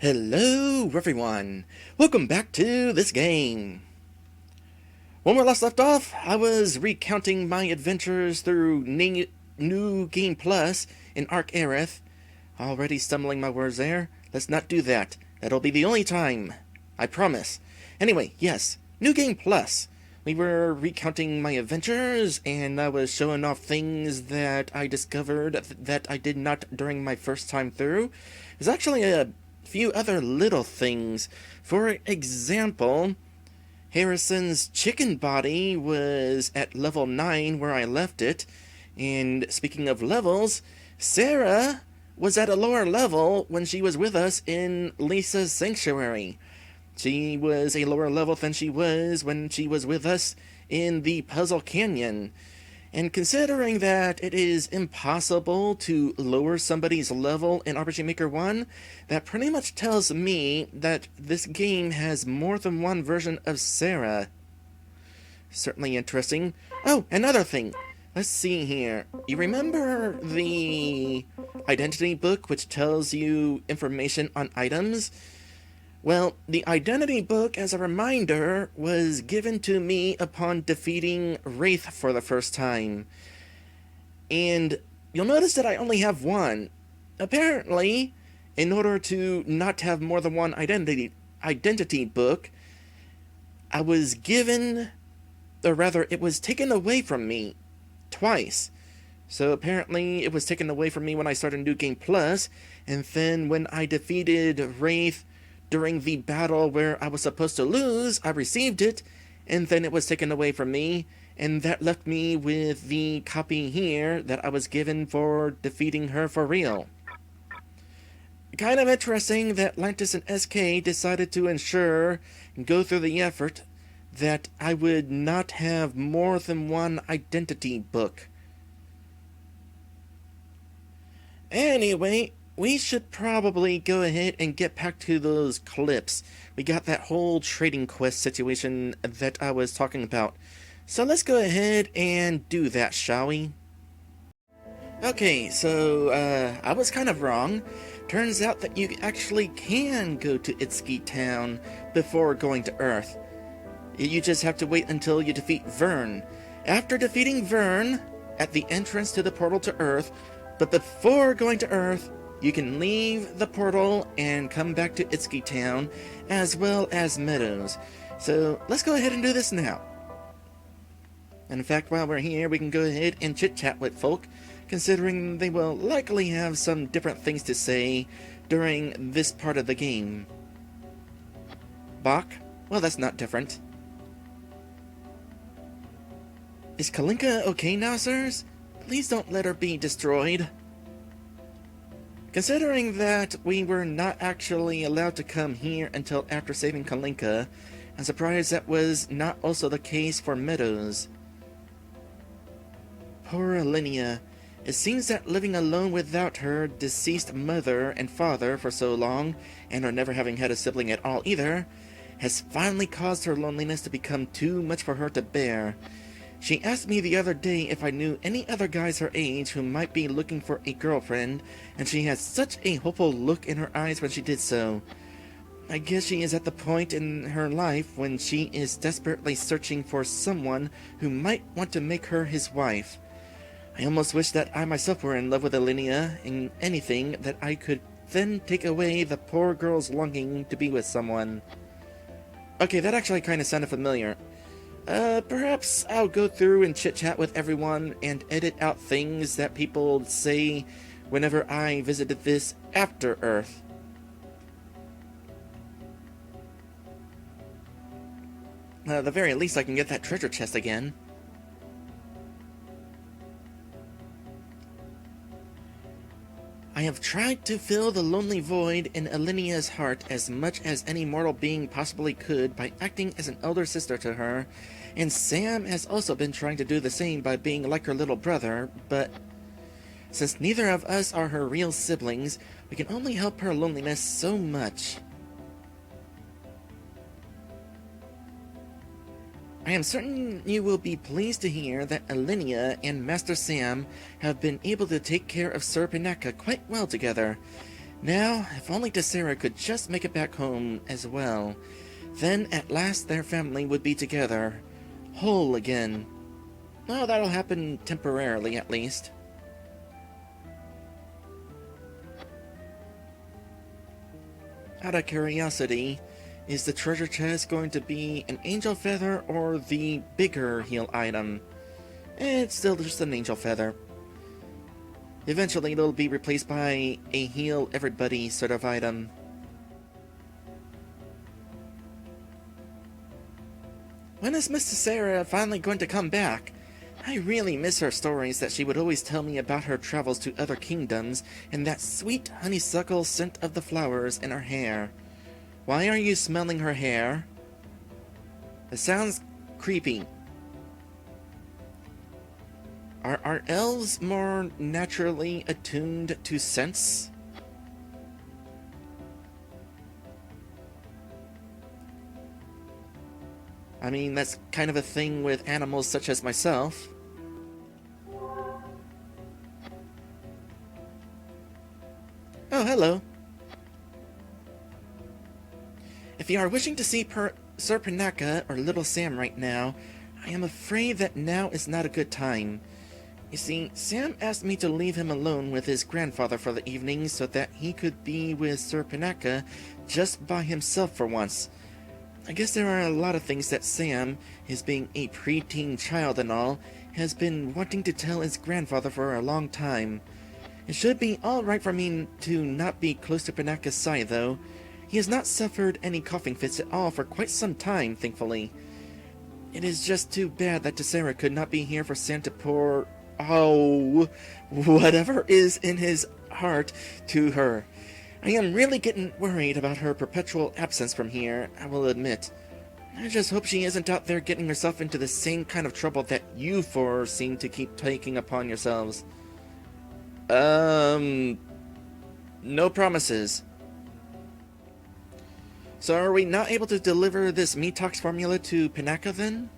Hello everyone! Welcome back to this game! When we last left off, I was recounting my adventures through New Game Plus in Arc Arath. Already stumbling my words there. Let's not do that. That'll be the only time. I promise. Anyway, yes, New Game Plus. We were recounting my adventures, and I was showing off things that I discovered that I did not during my first time through. There's actually a few other little things. For example, Harrison's chicken body was at level 9 where I left it. And speaking of levels, Sarah was at a lower level when she was with us in Lisa's sanctuary. She was a lower level than she was when she was with us in the Puzzle Canyon. And considering that it is impossible to lower somebody's level in RPG Maker 1, that pretty much tells me that this game has more than one version of Sarah. Certainly interesting. Oh, another thing. Let's see here. You remember the identity book which tells you information on items? Well, the identity book, as a reminder, was given to me upon defeating Wraith for the first time. And you'll notice that I only have one. Apparently, in order to not have more than one identity book, I was given, or rather, it was taken away from me twice. So apparently, it was taken away from me when I started New Game Plus, and then when I defeated Wraith during the battle where I was supposed to lose, I received it, and then it was taken away from me, and that left me with the copy here that I was given for defeating her for real. Kind of interesting that Lantis and SK decided to ensure and go through the effort that I would not have more than one identity book. Anyway, we should probably go ahead and get back to those clips. We got that whole trading quest situation that I was talking about. So let's go ahead and do that, shall we? Okay, so I was kind of wrong. Turns out that you actually can go to Itsuki Town before going to Earth. You just have to wait until you defeat Vern. After defeating Vern at the entrance to the portal to Earth, but before going to Earth, you can leave the portal and come back to Itsuki Town, as well as Meadows. So let's go ahead and do this now. And in fact, while we're here, we can go ahead and chit-chat with folk, considering they will likely have some different things to say during this part of the game. Bach? Well, that's not different. Is Kalinka okay now, sirs? Please don't let her be destroyed. Considering that we were not actually allowed to come here until after saving Kalinka, I'm surprised that was not also the case for Meadows. Poor Alinea. It seems that living alone without her deceased mother and father for so long, and her never having had a sibling at all either, has finally caused her loneliness to become too much for her to bear. She asked me the other day if I knew any other guys her age who might be looking for a girlfriend, and she had such a hopeful look in her eyes when she did so. I guess she is at the point in her life when she is desperately searching for someone who might want to make her his wife. I almost wish that I myself were in love with Alinea in anything that I could then take away the poor girl's longing to be with someone. Okay, that actually kind of sounded familiar. Perhaps I'll go through and chit-chat with everyone and edit out things that people say whenever I visited this after Earth. At the very least, I can get that treasure chest again. I have tried to fill the lonely void in Alinea's heart as much as any mortal being possibly could by acting as an elder sister to her, and Sam has also been trying to do the same by being like her little brother, but since neither of us are her real siblings, we can only help her loneliness so much. I am certain you will be pleased to hear that Alinea and Master Sam have been able to take care of Sir Pinaka quite well together. Now, if only Tessera could just make it back home as well. Then, at last, their family would be together. Whole again. Oh, that'll happen temporarily, at least. Out of curiosity, is the treasure chest going to be an angel feather or the bigger heal item? It's still just an angel feather. Eventually it'll be replaced by a heal everybody sort of item. When is Miss Tessera finally going to come back? I really miss her stories that she would always tell me about her travels to other kingdoms and that sweet honeysuckle scent of the flowers in her hair. Why are you smelling her hair? It sounds creepy. Are elves more naturally attuned to scents? I mean, that's kind of a thing with animals such as myself. Oh, hello. If you are wishing to see Sir Pinaka or Little Sam right now, I am afraid that now is not a good time. You see, Sam asked me to leave him alone with his grandfather for the evening so that he could be with Sir Pinaka just by himself for once. I guess there are a lot of things that Sam, his being a preteen child and all, has been wanting to tell his grandfather for a long time. It should be alright for me to not be close to Pinaka's side, though. He has not suffered any coughing fits at all for quite some time, thankfully. It is just too bad that Tessera could not be here for Sam to pour... oh, whatever is in his heart to her. I am really getting worried about her perpetual absence from here, I will admit. I just hope she isn't out there getting herself into the same kind of trouble that you four seem to keep taking upon yourselves. No promises. So are we not able to deliver this Metox formula to Pinaka then?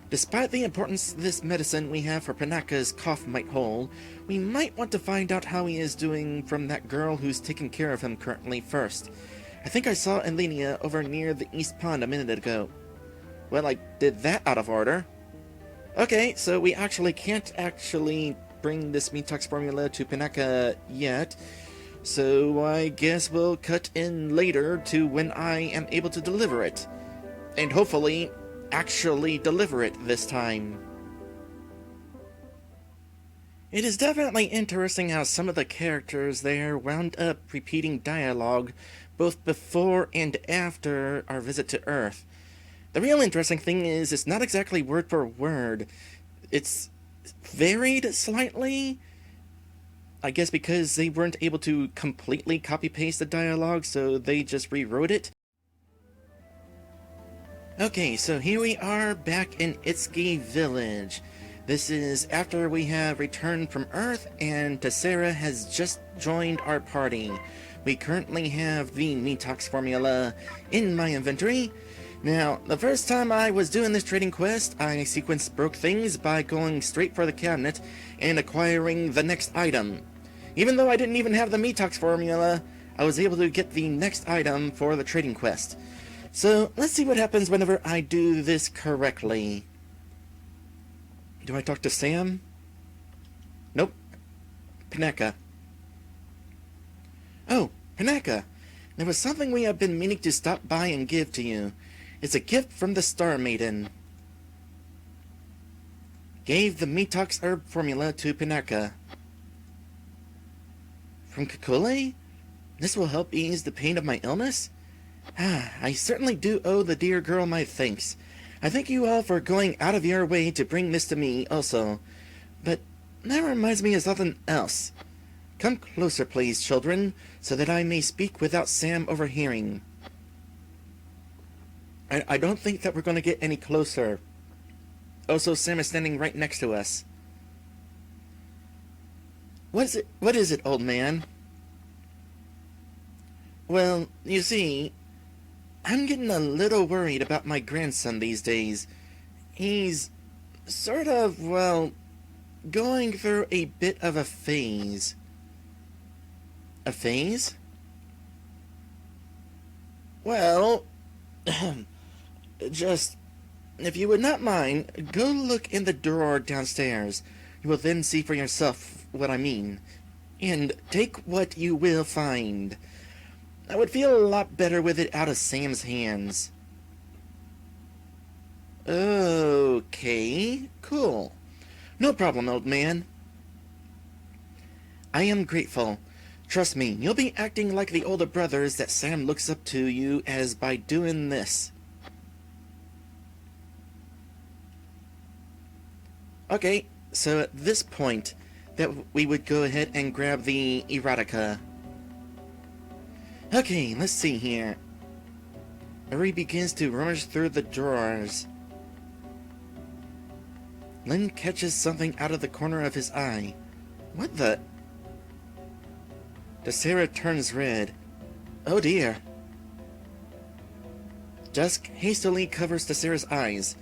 Despite the importance this medicine we have for Pinaka's cough might hold, we might want to find out how he is doing from that girl who's taking care of him currently first. I think I saw Elenia over near the East Pond a minute ago. Well, I did that out of order. Okay, so we actually can't bring this Metox formula to Pinaka yet, so I guess we'll cut in later to when I am able to deliver it. And hopefully actually deliver it this time. It is definitely interesting how some of the characters there wound up repeating dialogue both before and after our visit to Earth. The real interesting thing is it's not exactly word for word. It's varied slightly. I guess because they weren't able to completely copy-paste the dialogue, so they just rewrote it. Okay, so here we are back in Itsuki Village. This is after we have returned from Earth and Tessera has just joined our party. We currently have the Metox formula in my inventory. Now, the first time I was doing this trading quest, I sequence broke things by going straight for the cabinet and acquiring the next item. Even though I didn't even have the Metox formula, I was able to get the next item for the trading quest. So, let's see what happens whenever I do this correctly. Do I talk to Sam? Nope. Pinaka. Oh, Pinaka. There was something we have been meaning to stop by and give to you. It's a gift from the Star Maiden. Gave the Metox herb formula to Pinaka. From Kekule? This will help ease the pain of my illness? I certainly do owe the dear girl my thanks. I thank you all for going out of your way to bring this to me also. But that reminds me of something else. Come closer, please, children, so that I may speak without Sam overhearing. I don't think that we're going to get any closer. Also, Sam is standing right next to us. What is it, old man? Well, you see, I'm getting a little worried about my grandson these days. He's sort of, well, going through a bit of a phase. A phase? Well, just, if you would not mind, go look in the drawer downstairs. You will then see for yourself what I mean. And take what you will find. I would feel a lot better with it out of Sam's hands. Okay, cool. No problem, old man. I am grateful. Trust me, you'll be acting like the older brothers that Sam looks up to you as by doing this. Okay, so at this point, that we would go ahead and grab the erotica. Okay, let's see here. Uri begins to rummage through the drawers. Lynn catches something out of the corner of his eye. What the? Desera turns red. Oh dear. Dusk hastily covers Desera's eyes.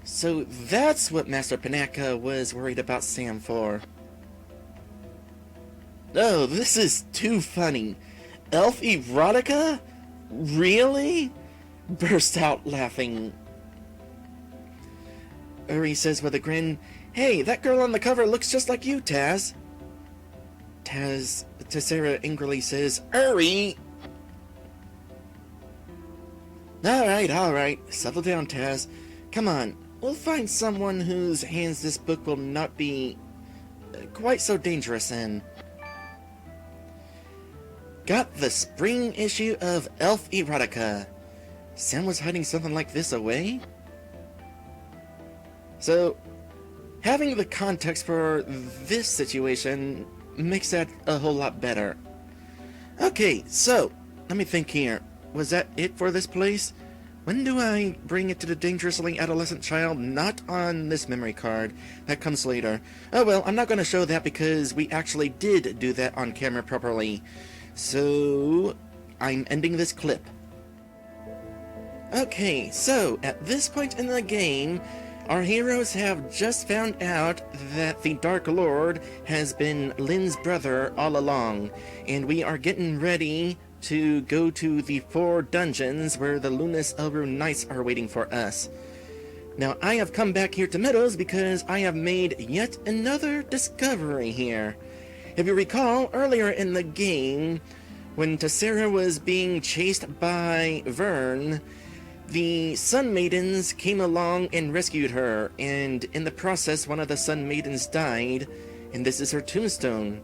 So that's what Master Panaka was worried about Sam for. Oh, this is too funny. Elf erotica? Really? Burst out laughing. Uri says with a grin, "Hey, that girl on the cover looks just like you, Taz." Tessera angrily says, "Uri!" Alright. Settle down, Taz. Come on, we'll find someone whose hands this book will not be quite so dangerous in. Got the spring issue of Elf Erotica. Sam was hiding something like this away? So, having the context for this situation makes that a whole lot better. Okay, so, let me think here. Was that it for this place? When do I bring it to the dangerously adolescent child? Not on this memory card. That comes later. Oh well, I'm not going to show that because we actually did do that on camera properly. So, I'm ending this clip. Okay, so, at this point in the game, our heroes have just found out that the Dark Lord has been Lynn's brother all along, and we are getting ready to go to the 4 dungeons where the Lunas Elru Knights are waiting for us. Now, I have come back here to Meadows because I have made yet another discovery here. If you recall, earlier in the game, when Tessera was being chased by Vern, the Sun Maidens came along and rescued her, and in the process, one of the Sun Maidens died, and this is her tombstone.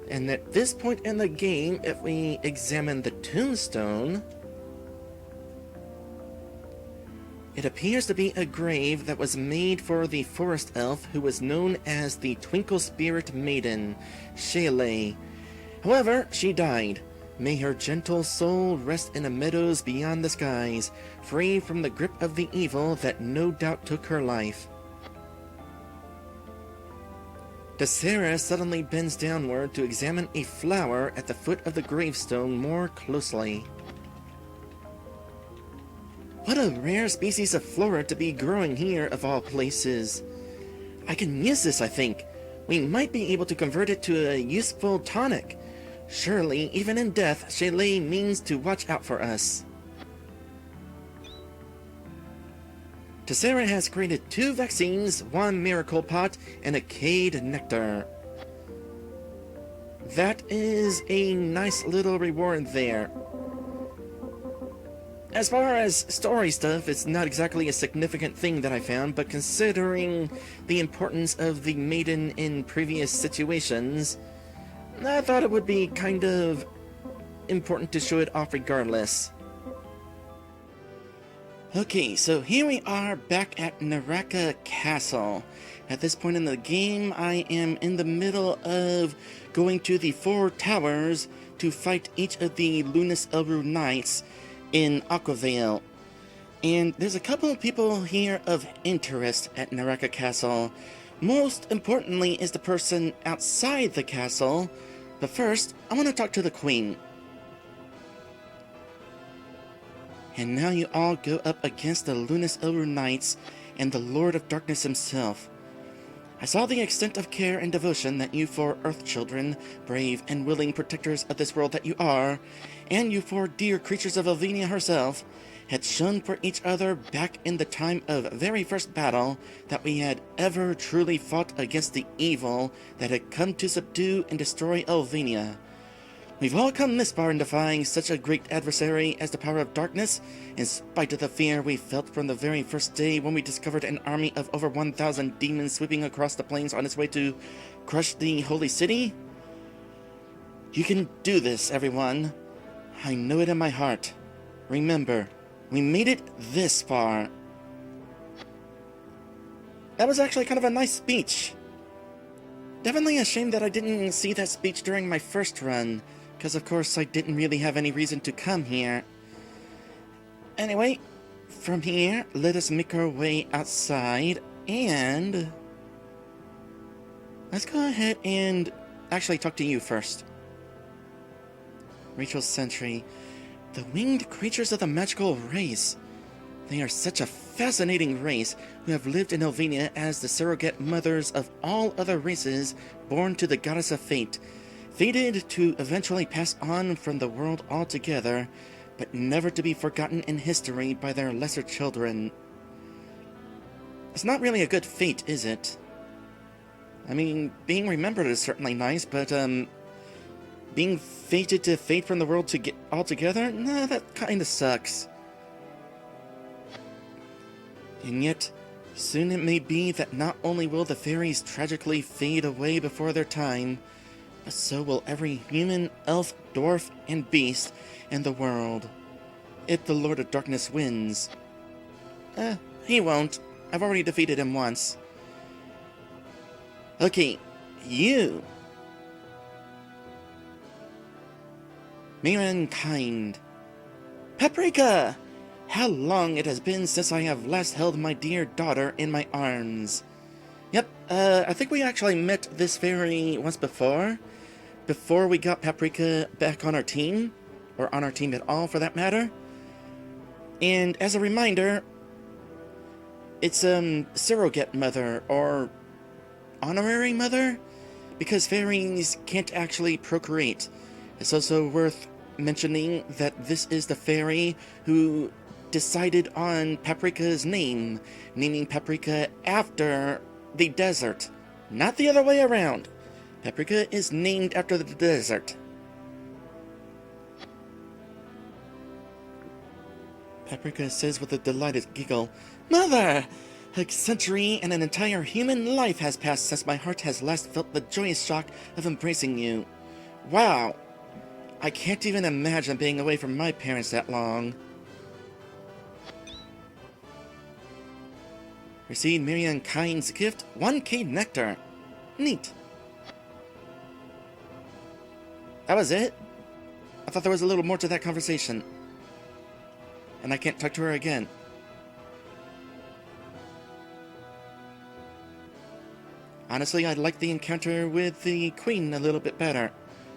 And at this point in the game, if we examine the tombstone, it appears to be a grave that was made for the forest elf who was known as the Twinkle Spirit Maiden, Shayla. However, she died. May her gentle soul rest in the meadows beyond the skies, free from the grip of the evil that no doubt took her life. Tessera suddenly bends downward to examine a flower at the foot of the gravestone more closely. What a rare species of flora to be growing here of all places. I can use this, I think. We might be able to convert it to a useful tonic. Surely, even in death, Shayla means to watch out for us. Tessera has created 2 vaccines, 1 miracle pot, and a Cade nectar. That is a nice little reward there. As far as story stuff, it's not exactly a significant thing that I found, but considering the importance of the maiden in previous situations, I thought it would be kind of important to show it off regardless. Okay, so here we are back at Naraka Castle. At this point in the game, I am in the middle of going to the 4 towers to fight each of the Lunas Elru Knights in Aquavale. And there's a couple of people here of interest at Naraka Castle. Most importantly is the person outside the castle. But first, I want to talk to the Queen. And now you all go up against the Lunas Elru Knights and the Lord of Darkness himself. I saw the extent of care and devotion that you four Earth children, brave and willing protectors of this world that you are, and you four dear creatures of Elvenia herself, had shown for each other back in the time of very first battle that we had ever truly fought against the evil that had come to subdue and destroy Elvenia. We've all come this far in defying such a great adversary as the power of darkness, in spite of the fear we felt from the very first day when we discovered an army of over 1,000 demons sweeping across the plains on its way to crush the holy city. You can do this, everyone. I know it in my heart. Remember, we made it this far. That was actually kind of a nice speech. Definitely a shame that I didn't see that speech during my first run, because of course I didn't really have any reason to come here. Anyway, from here, let us make our way outside, and let's go ahead and actually talk to you first. Rachel Sentry. The winged creatures of the magical race. They are such a fascinating race who have lived in Elvenia as the surrogate mothers of all other races born to the goddess of fate, fated to eventually pass on from the world altogether, but never to be forgotten in history by their lesser children. It's not really a good fate, is it? I mean, being remembered is certainly nice, but, being fated to fade from the world to get altogether? Nah, that kinda sucks. And yet, soon it may be that not only will the fairies tragically fade away before their time, but so will every human, elf, dwarf, and beast in the world. If the Lord of Darkness wins. He won't. I've already defeated him once. Okay, you. Mankind. Paprika! How long it has been since I have last held my dear daughter in my arms. Yep, I think we actually met this fairy once before we got Paprika back on our team, or on our team at all for that matter. And as a reminder, it's surrogate mother, or honorary mother, because fairies can't actually procreate. It's also worth mentioning that this is the fairy who decided on Paprika's name, naming Paprika after the desert, not the other way around. Paprika is named after the desert. Paprika says with a delighted giggle, "Mother! A century and an entire human life has passed since my heart has last felt the joyous shock of embracing you. Wow! I can't even imagine being away from my parents that long." Received Miriam Kind's gift, 1K nectar. Neat. That was it? I thought there was a little more to that conversation. And I can't talk to her again. Honestly, I liked the encounter with the queen a little bit better.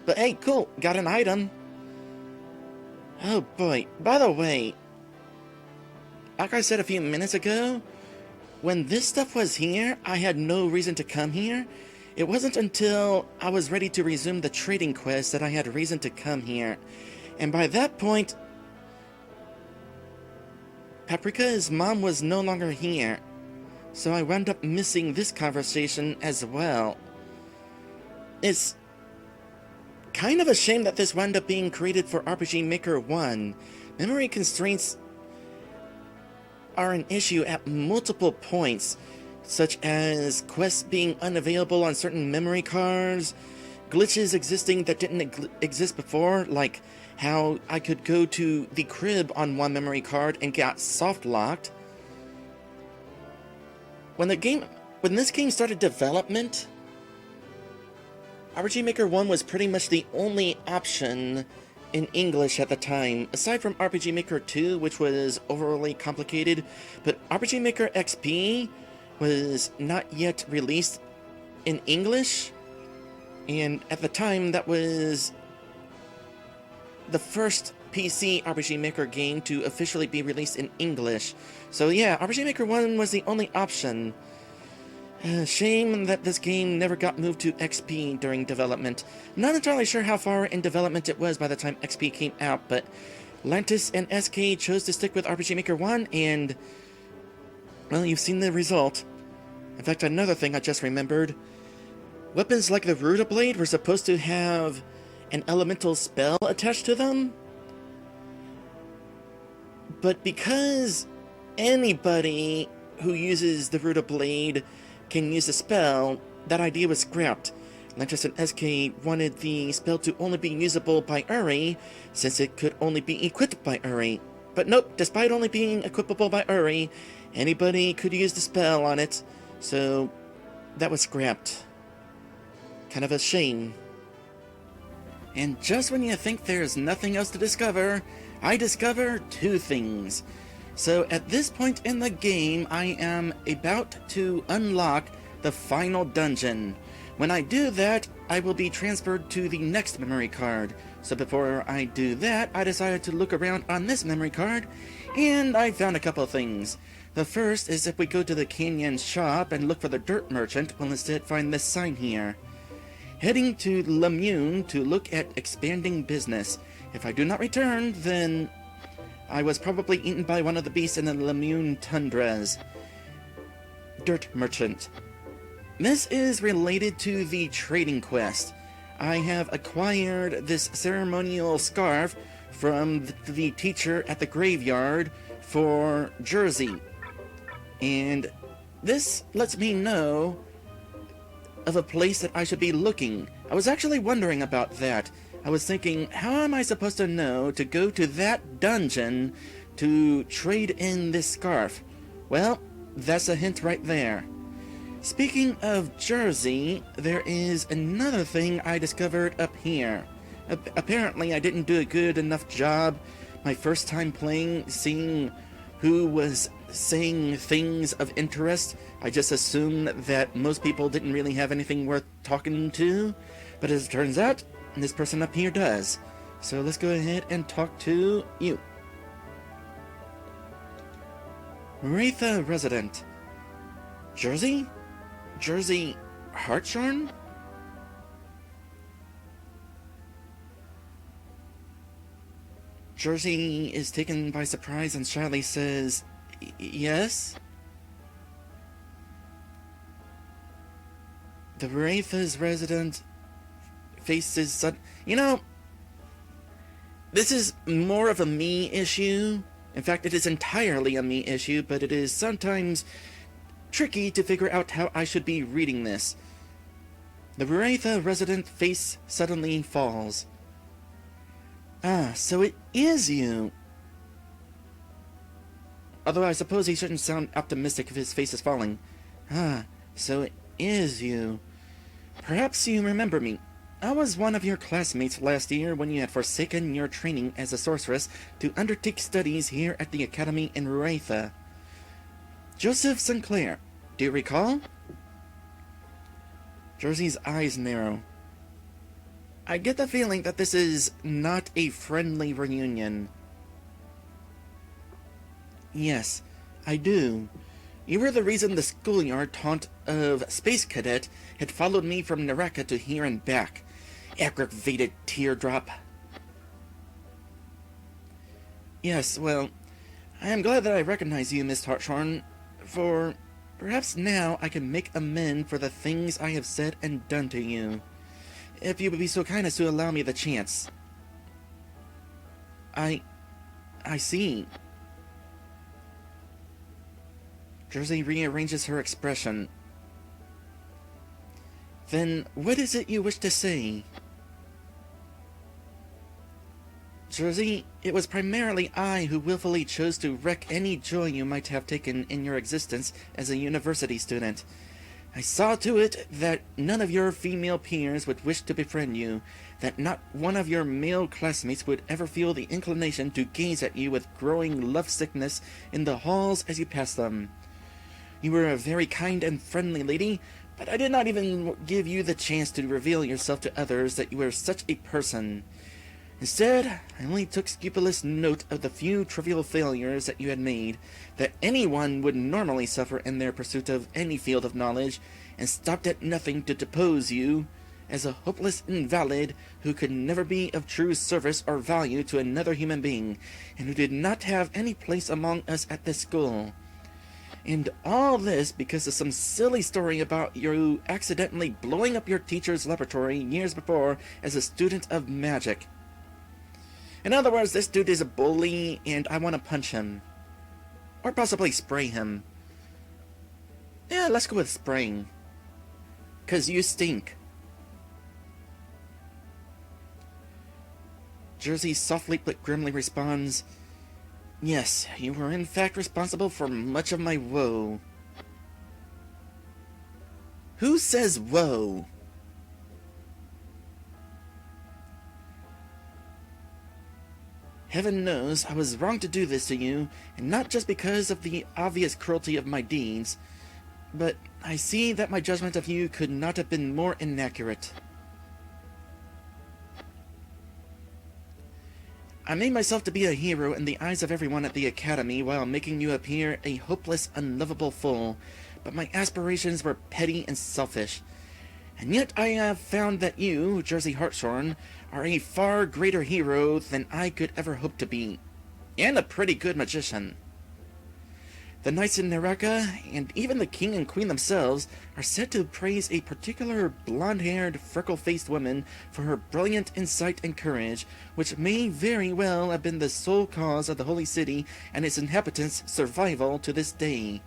But hey, cool, got an item. Oh boy, by the way, like I said a few minutes ago, when this stuff was here, I had no reason to come here. It wasn't until I was ready to resume the trading quest that I had reason to come here. And by that point, Paprika's mom was no longer here. So I wound up missing this conversation as well. It's kind of a shame that this wound up being created for RPG Maker 1. Memory constraints are an issue at multiple points, such as quests being unavailable on certain memory cards, glitches existing that didn't exist before, like how I could go to the crib on one memory card and got soft locked. When this game started development, RPG Maker 1 was pretty much the only option in English at the time, aside from RPG Maker 2, which was overly complicated, but RPG Maker XP was not yet released in English, and at the time that was the first PC RPG Maker game to officially be released in English. So yeah, RPG Maker 1 was the only option. Shame that this game never got moved to XP during development. Not entirely sure how far in development it was by the time XP came out, but Lantis and SK chose to stick with RPG Maker 1, and, well, you've seen the result. In fact, another thing I just remembered. Weapons like the Ruda Blade were supposed to have an elemental spell attached to them, but because anybody who uses the Ruda Blade can use a spell, that idea was scrapped. Lantis and SK wanted the spell to only be usable by Uri, since it could only be equipped by Uri. But nope, despite only being equipable by Uri, anybody could use the spell on it, so that was scrapped. Kind of a shame. And just when you think there's nothing else to discover, I discover two things. So at this point in the game, I am about to unlock the final dungeon. When I do that, I will be transferred to the next memory card. So before I do that, I decided to look around on this memory card, and I found a couple of things. The first is if we go to the Canyon shop and look for the dirt merchant, we'll instead find this sign here. Heading to Lemune to look at expanding business. If I do not return, then I was probably eaten by one of the beasts in the Lemune tundras. Dirt merchant. This is related to the trading quest. I have acquired this ceremonial scarf from the teacher at the graveyard for Jersey. And this lets me know of a place that I should be looking. I was actually wondering about that. I was thinking, how am I supposed to know to go to that dungeon to trade in this scarf? Well, that's a hint right there. Speaking of Jersey, there is another thing I discovered up here. Apparently, I didn't do a good enough job my first time playing, seeing who was saying things of interest. I just assumed that most people didn't really have anything worth talking to, but as it turns out, this person up here does. So let's go ahead and talk to you. Aretha resident. Jersey? Jersey Hartshorn? Jersey is taken by surprise and shyly says, yes? The Aretha's resident faces sudden... You know, this is more of a me issue. In fact, it is entirely a me issue, but it is sometimes tricky to figure out how I should be reading this. The Aretha resident face suddenly falls. Ah, so it is you. Although I suppose he shouldn't sound optimistic if his face is falling. Ah, so it is you. Perhaps you remember me. I was one of your classmates last year when you had forsaken your training as a sorceress to undertake studies here at the Academy in Aretha. Joseph Sinclair, do you recall? Jersey's eyes narrow. I get the feeling that this is not a friendly reunion. Yes, I do. You were the reason the schoolyard taunt of Space Cadet had followed me from Naraka to here and back. Aggravated teardrop. Yes, well, I am glad that I recognize you, Miss Hartshorn, for perhaps now I can make amends for the things I have said and done to you. If you would be so kind as to allow me the chance. I see. Jersey rearranges her expression. Then what is it you wish to say? Jersey, it was primarily I who willfully chose to wreck any joy you might have taken in your existence as a university student. I saw to it that none of your female peers would wish to befriend you, that not one of your male classmates would ever feel the inclination to gaze at you with growing lovesickness in the halls as you passed them. You were a very kind and friendly lady, but I did not even give you the chance to reveal yourself to others that you were such a person. Instead, I only took scrupulous note of the few trivial failures that you had made, that anyone would normally suffer in their pursuit of any field of knowledge, and stopped at nothing to depose you as a hopeless invalid who could never be of true service or value to another human being, and who did not have any place among us at this school. And all this because of some silly story about you accidentally blowing up your teacher's laboratory years before as a student of magic. In other words, this dude is a bully, and I want to punch him. Or possibly spray him. Yeah, let's go with spraying. 'Cause you stink. Jersey softly but grimly responds, "Yes, you were in fact responsible for much of my woe." Who says woe? Heaven knows I was wrong to do this to you, and not just because of the obvious cruelty of my deeds, but I see that my judgment of you could not have been more inaccurate. I made myself to be a hero in the eyes of everyone at the Academy while making you appear a hopeless, unlovable fool, but my aspirations were petty and selfish. And yet I have found that you, Jersey Hartshorn, are a far greater hero than I could ever hope to be, and a pretty good magician. The knights in Naraka, and even the king and queen themselves, are said to praise a particular blonde-haired, freckle-faced woman for her brilliant insight and courage, which may very well have been the sole cause of the Holy City and its inhabitants' survival to this day.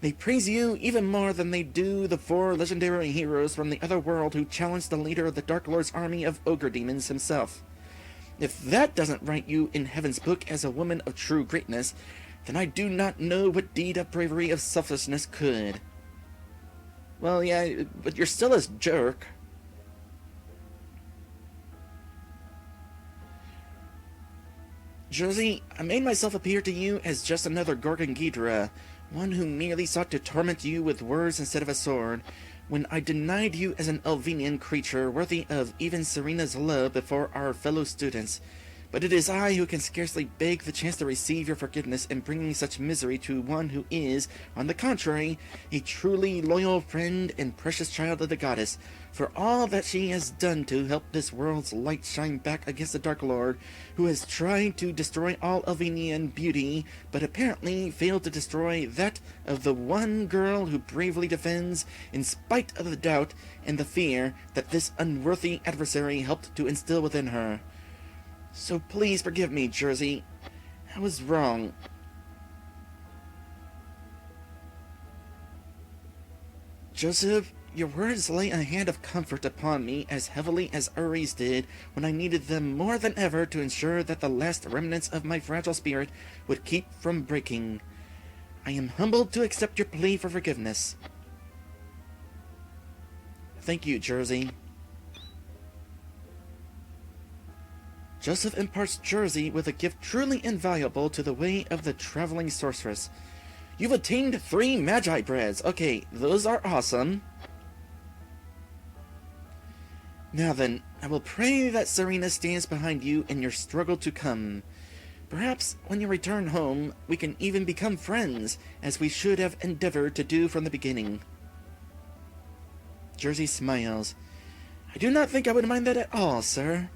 They praise you even more than they do the 4 legendary heroes from the other world who challenged the leader of the Dark Lord's army of ogre demons himself. If that doesn't write you in Heaven's book as a woman of true greatness, then I do not know what deed of bravery of selflessness could. Well, yeah, but you're still a jerk. Jersey, I made myself appear to you as just another Gorgon Ghidra, one who merely sought to torment you with words instead of a sword, when I denied you as an Elvenian creature worthy of even Serena's love before our fellow students. But it is I who can scarcely beg the chance to receive your forgiveness in bringing such misery to one who is, on the contrary, a truly loyal friend and precious child of the goddess, for all that she has done to help this world's light shine back against the Dark Lord, who has tried to destroy all Elvenian beauty, but apparently failed to destroy that of the one girl who bravely defends, in spite of the doubt and the fear that this unworthy adversary helped to instill within her. So please forgive me, Jersey. I was wrong. Joseph, your words lay a hand of comfort upon me as heavily as Uri's did when I needed them more than ever to ensure that the last remnants of my fragile spirit would keep from breaking. I am humbled to accept your plea for forgiveness. Thank you, Jersey. Joseph imparts Jersey with a gift truly invaluable to the way of the traveling sorceress. You've attained 3 Magi breads. Okay, those are awesome. Now then, I will pray that Serena stands behind you in your struggle to come. Perhaps when you return home, we can even become friends, as we should have endeavored to do from the beginning. Jersey smiles. I do not think I would mind that at all, sir.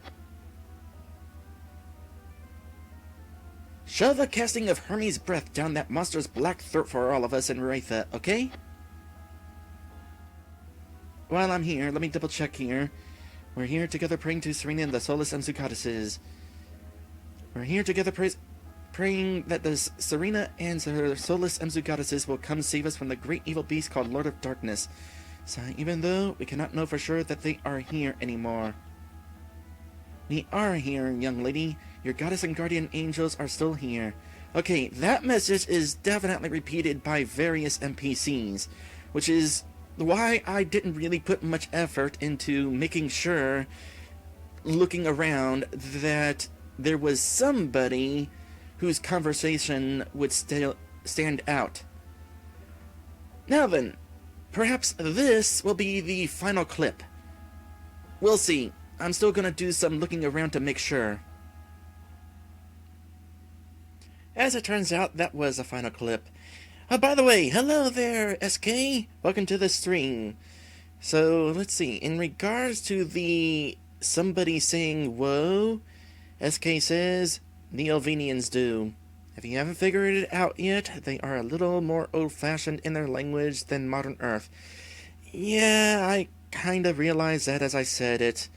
Shove a casting of Hermes' breath down that monster's black throat for all of us in Raitha, okay? While I'm here, let me double check here. We're here together praying to Serena and the Solus Goddesses. We're here together praying that the Serena and her Solus Goddesses will come save us from the great evil beast called Lord of Darkness. So even though we cannot know for sure that they are here anymore. We are here, young lady. Your goddess and guardian angels are still here. Okay, that message is definitely repeated by various NPCs, which is why I didn't really put much effort into making sure, looking around, that there was somebody whose conversation would stand out. Now then, perhaps this will be the final clip. We'll see. I'm still gonna do some looking around to make sure. As it turns out, that was a final clip. By the way, hello there, SK! Welcome to the stream. So, let's see. In regards to the somebody saying whoa, SK says, Neovenians do. If you haven't figured it out yet, they are a little more old-fashioned in their language than modern Earth. Yeah, I kind of realized that as I said it.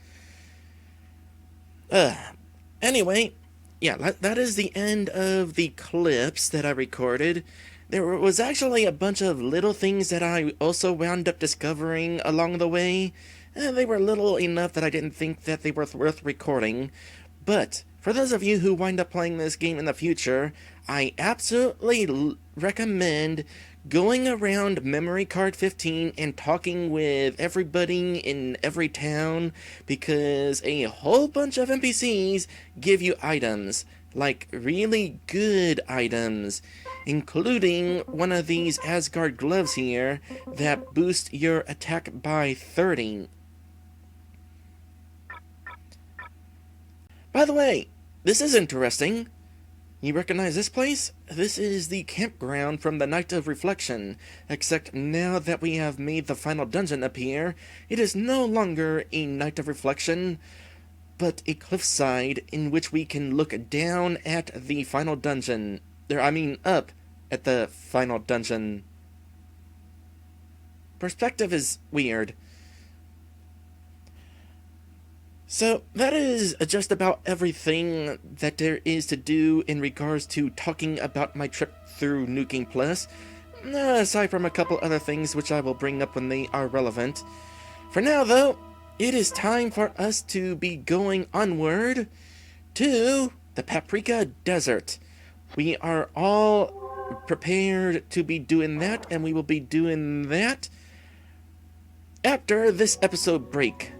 Anyway, yeah, that is the end of the clips that I recorded. There was actually a bunch of little things that I also wound up discovering along the way. They were little enough that I didn't think that they were worth recording. But for those of you who wind up playing this game in the future, I absolutely recommend going around Memory Card 15 and talking with everybody in every town, because a whole bunch of NPCs give you items, like really good items, including one of these Asgard gloves here that boost your attack by 30. By the way, this is interesting. You recognize this place? This is the campground from the Night of Reflection, except now that we have made the final dungeon appear, it is no longer a Night of Reflection, but a cliffside in which we can look down at the final dungeon. Up at the final dungeon. Perspective is weird. So, that is just about everything that there is to do in regards to talking about my trip through New Game Plus, aside from a couple other things which I will bring up when they are relevant. For now, though, it is time for us to be going onward to the Paprika Desert. We are all prepared to be doing that, and we will be doing that after this episode break.